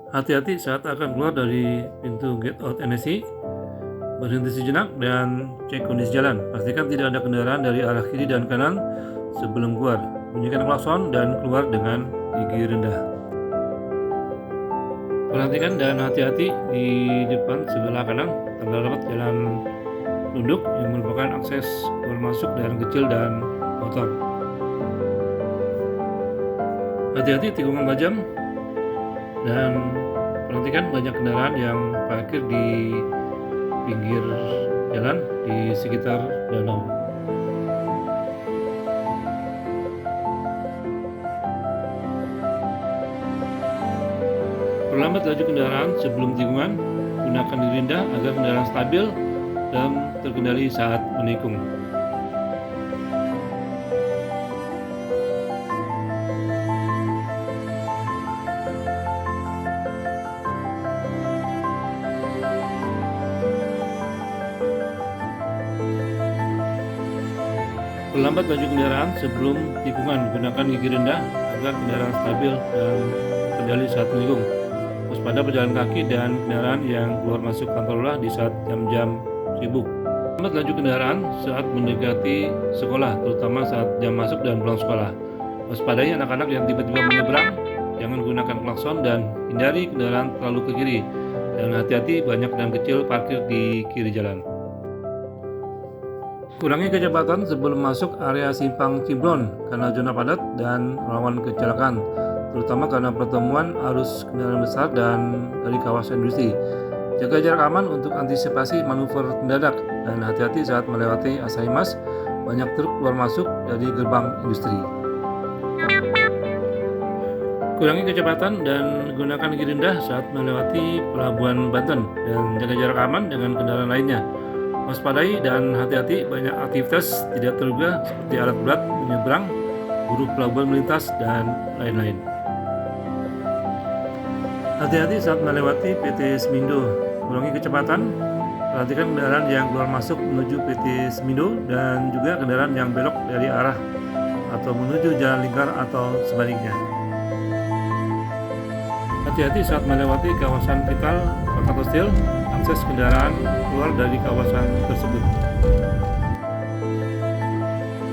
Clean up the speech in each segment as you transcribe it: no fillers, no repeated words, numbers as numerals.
Hati-hati saat akan keluar dari pintu gate out NSI, berhenti sejenak dan cek kondisi jalan. Pastikan tidak ada kendaraan dari arah kiri dan kanan sebelum keluar. Bunyikan klakson dan keluar dengan gigi rendah. Perhatikan dan hati-hati di depan sebelah kanan terdapat jalan duduk yang merupakan akses keluar masuk kendaraan kecil dan motor. Hati-hati tikungan tajam dan perhatikan banyak kendaraan yang parkir di pinggir jalan di sekitar danau. Perlambat laju kendaraan sebelum tikungan, gunakan diri rendah agar kendaraan stabil dan terkendali saat menikung. Perlambat laju kendaraan sebelum tikungan, gunakan gigi rendah agar kendaraan stabil dan terkendali saat menikung. Waspada pejalan kaki dan kendaraan yang keluar masuk kantor lurah di saat jam-jam sibuk. Perlambat laju kendaraan saat mendekati sekolah, terutama saat jam masuk dan pulang sekolah. Waspadai anak-anak yang tiba-tiba menyeberang, jangan gunakan klakson dan hindari kendaraan terlalu ke kiri. Dan hati-hati banyak kendaraan kecil parkir di kiri jalan. Kurangi kecepatan sebelum masuk area simpang Ciblon karena zona padat dan rawan kecelakaan, terutama karena pertemuan arus kendaraan besar dan dari kawasan industri. Jaga jarak aman untuk antisipasi manuver mendadak dan hati-hati saat melewati Asaimas, banyak truk keluar masuk dari gerbang industri. Kurangi kecepatan dan gunakan gigi rendah saat melewati Pelabuhan Banten dan jaga jarak aman dengan kendaraan lainnya. Waspadai dan hati-hati banyak aktivitas tidak terduga seperti alat berat menyeberang, buruh pelabuhan melintas, dan lain-lain. Hati-hati saat melewati PT Semindo, kurangi kecepatan, perhatikan kendaraan yang keluar masuk menuju PT Semindo dan juga kendaraan yang belok dari arah atau menuju jalan lingkar atau sebaliknya. Hati-hati saat melewati kawasan vital Kota Tegal, akses kendaraan keluar dari kawasan tersebut.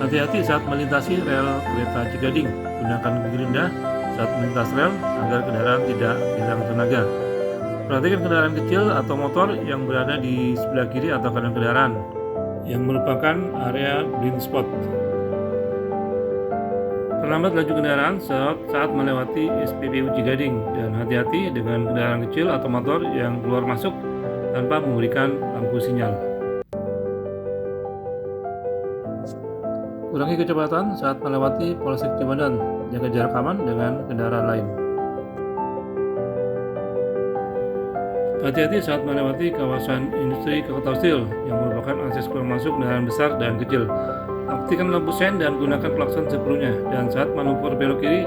Hati-hati saat melintasi rel kereta Cigading, gunakan gigi rendah saat melintas rel agar kendaraan tidak hilang tenaga. Perhatikan kendaraan kecil atau motor yang berada di sebelah kiri atau kanan kendaraan yang merupakan area blind spot. Perlambat laju kendaraan saat melewati SPBU Cigading dan hati-hati dengan kendaraan kecil atau motor yang keluar masuk tanpa memberikan lampu sinyal. Kurangi kecepatan saat melewati Polsek Ciwandan, jaga jarak aman dengan kendaraan lain. Hati-hati saat melewati kawasan industri Kota Tegal yang merupakan akses keluar masuk kendaraan besar dan kecil. Aktifkan lampu sen dan gunakan klakson sepenuhnya. Dan saat manuver belok kiri,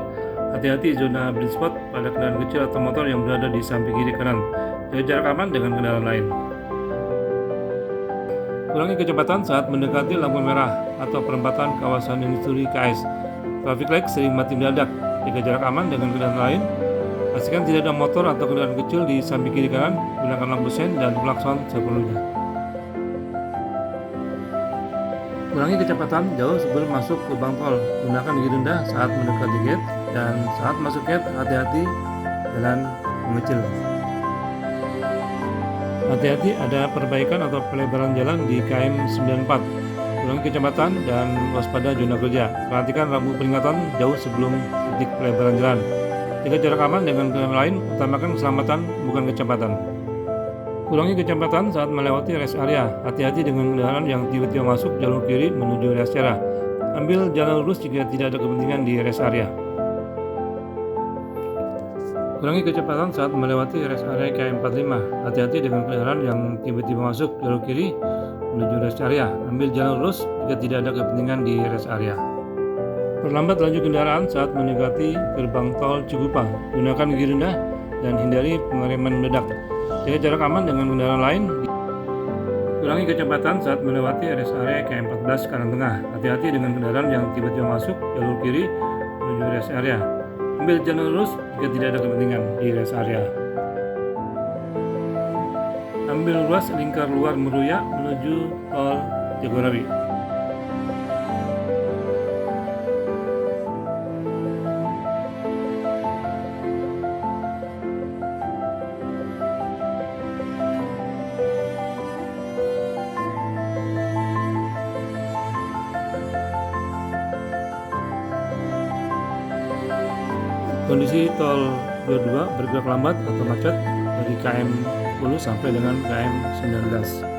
hati-hati zona blind spot pada kendaraan kecil atau motor yang berada di samping kiri kanan. Jaga jarak aman dengan kendaraan lain. Kurangi kecepatan saat mendekati lampu merah atau perempatan kawasan industri KS. Traffic light sering mati mendadak. Jaga jarak aman dengan kendaraan lain. Pastikan tidak ada motor atau kendaraan kecil di samping kiri kanan. Gunakan lampu sen dan klakson sepenuhnya. Kurangi kecepatan jauh sebelum masuk ke gerbang tol. Gunakan gigi rendah saat mendekati gate dan saat masuk gate hati-hati jalan mengecil. Hati-hati ada perbaikan atau pelebaran jalan di KM 94. Kurangi kecepatan dan waspada zona kerja. Perhatikan lampu peringatan jauh sebelum titik pelebaran jalan. Jaga jarak aman dengan kendaraan lain, utamakan keselamatan bukan kecepatan. Kurangi kecepatan saat melewati rest area. Hati-hati dengan kendaraan yang tiba-tiba masuk jalur kiri menuju rest area. Ambil jalan lurus jika tidak ada kepentingan di rest area. Kurangi kecepatan saat melewati rest area KM45. Hati-hati dengan kendaraan yang tiba-tiba masuk jalur kiri menuju rest area. Ambil jalan lurus jika tidak ada kepentingan di rest area. Perlambat laju kendaraan saat mendekati gerbang tol Cikupa. Gunakan gigi rendah dan hindari pengereman mendadak. Jaga jarak aman dengan kendaraan lain. Kurangi kecepatan saat melewati rest area KM14 kanan tengah. Hati-hati dengan kendaraan yang tiba-tiba masuk jalur kiri menuju rest area. Ambil jalan lurus jika tidak ada kepentingan di rest area. Ambil ruas lingkar luar Meruya menuju tol Jagorawi. Kondisi tol 22 bergerak lambat atau macet dari KM 10 sampai dengan KM 19.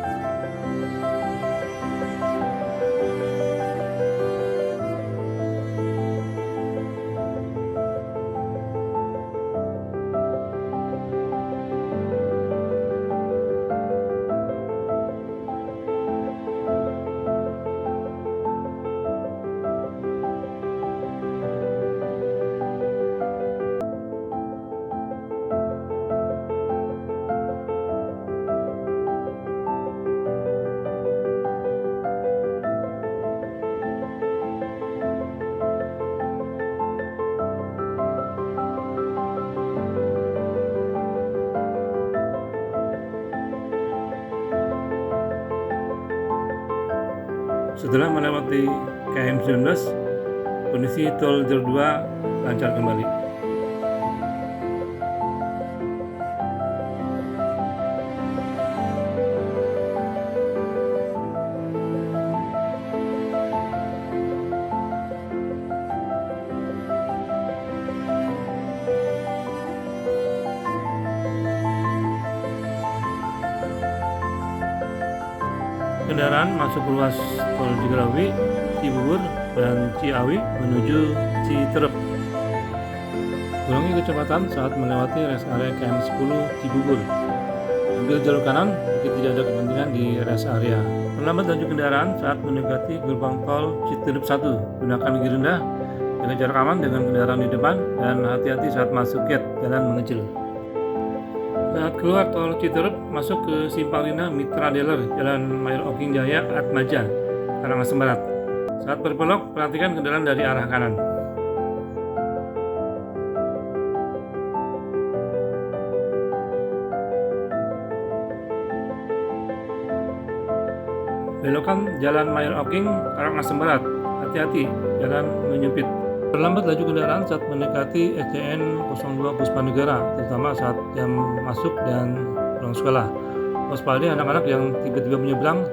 Setelah melewati KM 19, kondisi tol jalur 2 lancar kembali. Kendaraan masuk ruas tol Jagorawi, Cibubur, dan Ciawi menuju Citerep. Kurangi kecepatan saat melewati rest area KM 10 Cibubur. Ambil jalur kanan jika tidak ada kepentingan di rest area. Perlambat laju kendaraan saat mendekati gerbang tol Citerep 1. Gunakan gigi rendah, jaga jarak aman dengan kendaraan di depan, dan hati-hati saat masuk gate jalan mengecil. Saat keluar tol Citerep, masuk ke Simpang Lina Mitra Dealer, Jalan Mayor Oking Jaya, Atmaja, Karangasem Barat. Saat berbelok, perhatikan kendaraan dari arah kanan. Belokan Jalan Mayor Oking, Karangasem Barat. Hati-hati, jalan menyempit. Perlambat laju kendaraan saat mendekati SDN 02 Puspanegara, terutama saat jam masuk dan pulang sekolah. Waspadai anak-anak yang tiba-tiba menyeberang,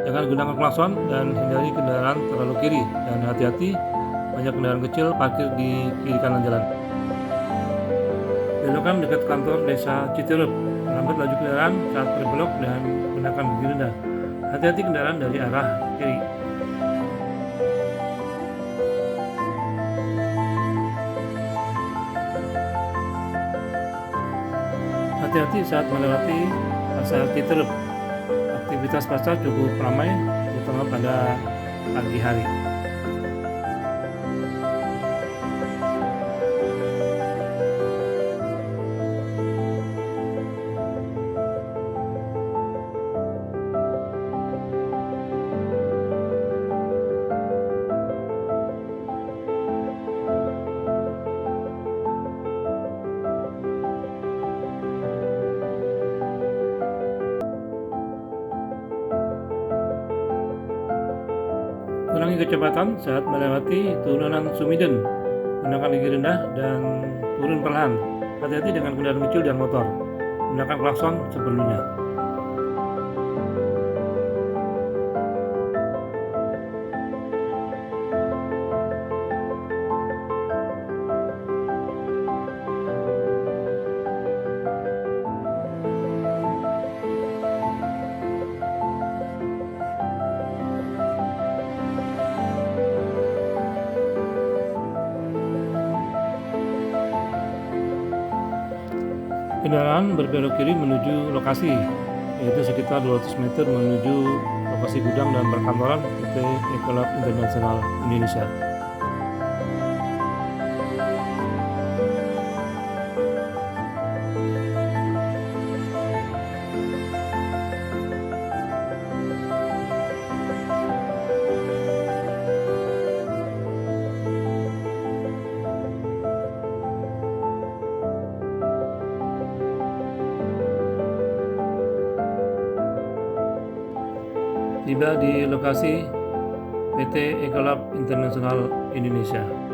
jangan gunakan klakson dan hindari kendaraan terlalu kiri. Dan hati-hati, banyak kendaraan kecil parkir di kiri kanan jalan. Belokan dekat kantor desa Citerep. Perlambat laju kendaraan saat berbelok dan gunakan gigi rendah. Hati-hati kendaraan dari arah kiri. Hati-hati saat melewati pasar Citerep. Aktivitas pasar cukup ramai, terutama pada pagi hari. Kurangi kecepatan saat melewati turunan Sumiden. Gunakan gigi rendah dan turun perlahan. Hati-hati dengan kendaraan kecil dan motor. Gunakan klakson seperlunya. Kendaraan berbelok kiri menuju lokasi, yaitu sekitar 200 meter menuju lokasi gudang dan perkantoran PT Ekolab Internasional Indonesia. tiba di lokasi PT Ecolab International Indonesia.